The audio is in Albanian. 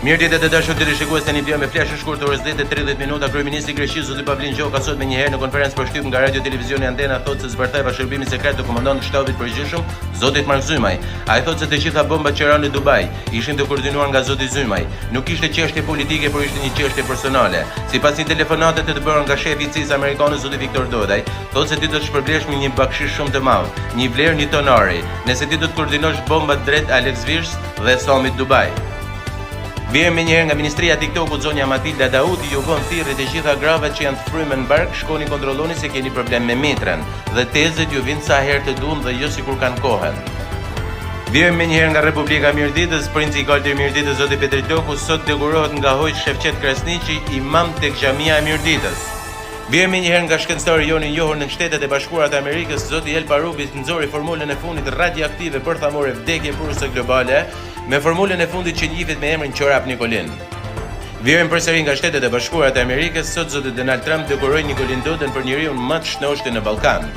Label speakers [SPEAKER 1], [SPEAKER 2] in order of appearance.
[SPEAKER 1] Mirëditë të dashur teleshikues, tani vjen me flash shkurt orës 10:30 minuta. Kryeministri i Greqisë zoti Pavlin Gjoka sot më njëherë në konferencë për shtyp nga Radio Televizioni Antena thotë se zbartheva shërbimin sekret të komandontit shtabit përgjithshëm, zotit Mark Zymaj. Ai thotë se të gjitha bombat që ranë në Dubai ishin të koordinuar nga zoti Zymaj. Nuk ishte çështje politike, por ishte një çështje personale. Sipas një telefonate të bërë nga shefi i CIA amerikan zoti Viktor Dodaj, thotë se ti do të shpërblesh me një bakshish shumë të madh, një vlerë një tonari, nëse ti do të koordinosh bombat drejt Alex Virs dhe Somit Dubai. Vjen me njëherë nga Ministria e TikTokut zonja Matilda Daudi ju bën thirrje të gjitha gravet që janë të frymë në bark, shkoni kontrolloni se keni problem me metrën dhe tezet ju vinë sa herë të duan dhe jo sikur kanë kohën. Vjen me njëherë nga Republika e Mirditës, princi i kaltër i Mirditës zoti Petri Toku sot dekorohet nga Hoxh Shefqet Krasniqi, imam tek xhamia e Mirditës. Vjen me njëherë nga shkencëtari Joni njohur në Shtetet e Bashkuara të Amerikës, zoti El Parubi nxori formulën e fundit radioaktive për ta marrë vdekje puruse globale, me formulën e fundit që njihet me emrin Qorap Nikolin. Vjen përsëri nga Shtetet e Bashkuara të Amerikës, sot zoti Donald Trump dekoroi Nikolin Dodën për njeriu më të shnoshtë në Ballkan.